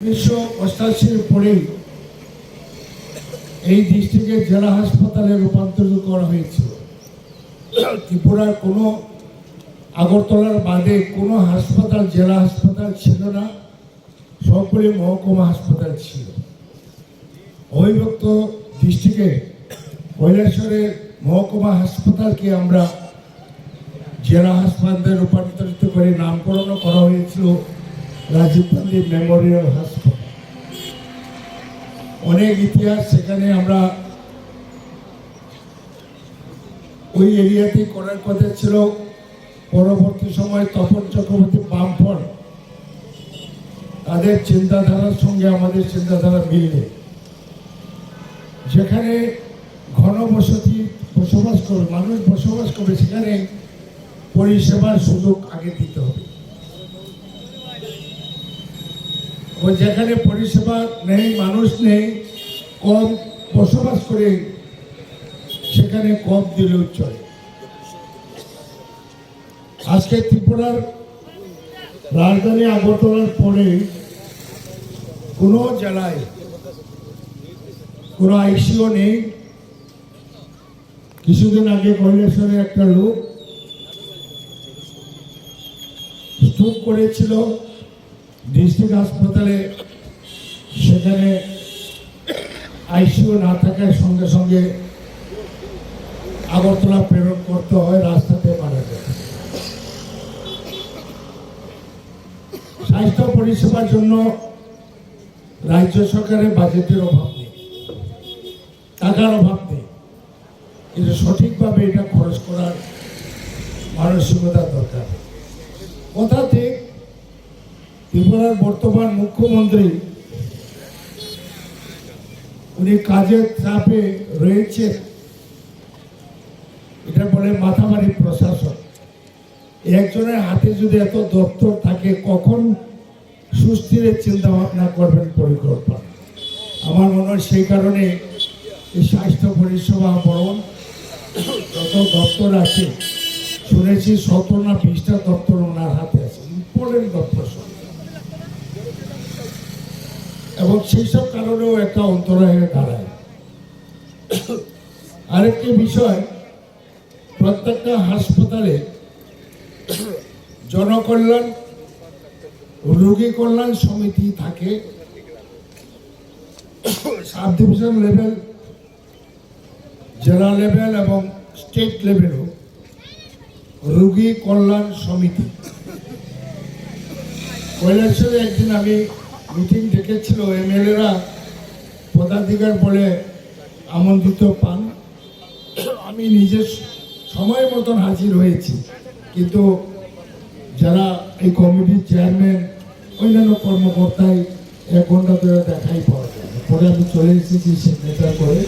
1988 পরেই এই ডিস্ট্রিক্টের জেলা হাসপাতালে রূপান্তরিত করা হয়েছিল। ত্রিপুরার কোনো আগরতলার বাদে কোনো হাসপাতাল জেলা হাসপাতাল ছিল না, সবগুলি মহকুমা হাসপাতাল ছিল। অবিভক্ত ডিস্ট্রিক্টে কৈলাসহরের মহকুমা হাসপাতালকে আমরা জেলা হাসপাতালে রূপান্তরিত করে নামকরণ করা হয়েছিল রাজীব গান্ধী মেমোরিয়াল হাসপাতাল। অনেক ইতিহাস সেখানে আমরা ওই এরিয়াতেই করার কথা ছিল। পরবর্তী সময় তপন চক্রবর্তী বামফ্রন্ট তাদের চিন্তাধারার সঙ্গে আমাদের চিন্তাধারা মিলবে, যেখানে ঘনবসতি বসবাস করবে, মানুষ বসবাস করবে, সেখানে পরিষেবার সুযোগ আগে দিতে হবে। ও যেখানে পরিষেবা নেই, মানুষ নেই, কম বসবাস করে, সেখানে কম দিলেও চলে। আজকে ত্রিপুরার রাজধানী আগরতলার পরে কোনো জেলায় কোনো আইসিও নেই। কিছুদিন আগে কৈলাসহরে একটা লোক স্ট্রোক করেছিল ডিস্ট্রিক্ট হাসপাতালে, সেখানে আইসিইউ না থাকার সঙ্গে সঙ্গে আগরতলা প্রেরণ করতে হয়, রাস্তাতে মারা যায়। স্বাস্থ্য পরিষেবার জন্য রাজ্য সরকারের বাজেটের অভাব নেই, টাকার অভাব নেই, কিন্তু সঠিকভাবে এটা খরচ করার মানসিকতা দরকার। কথা ঠিক, ত্রিপুরার বর্তমান মুখ্যমন্ত্রী উনি কাজের চাপে রয়েছে, এটা বলে মাথামারি প্রশাসন। একজনের হাতে যদি এত দপ্তর থাকে, কখন সুস্থিরে চিন্তা ভাবনা করবেন পরিকল্পনা? আমার মনে হয় সেই কারণে এই স্বাস্থ্য পরিষেবা বরং যত দপ্তর আছে, শুনেছি 17 না 20টা দপ্তর ওনার হাতে আছে, ইম্পর্টেন্ট দপ্তর সব। এবং সেই সব কারণেও একটা অন্তরায় হয়ে দাঁড়ায়। আরেকটি বিষয়, প্রত্যেকটা হাসপাতালে জনকল্যাণ, রোগী কল্যাণ সমিতি থাকে, সাব ডিভিশন লেভেল, জেলা লেভেল এবং স্টেট লেভেলও রোগী কল্যাণ সমিতি। কৈলাসহরে একদিন আমি মিটিং ডেকেছিল, এমএলএরা পদাধিকার বলে আমন্ত্রিত পান। আমি নিজে সময় মতন হাজির হয়েছি, কিন্তু যারা এই কমিটির চেয়ারম্যান, অন্যান্য কর্মকর্তায় 1 ঘন্টা ধরে দেখাই পাওয়া যায়। পরে আমি চলে এসেছি সিগনেচার করে।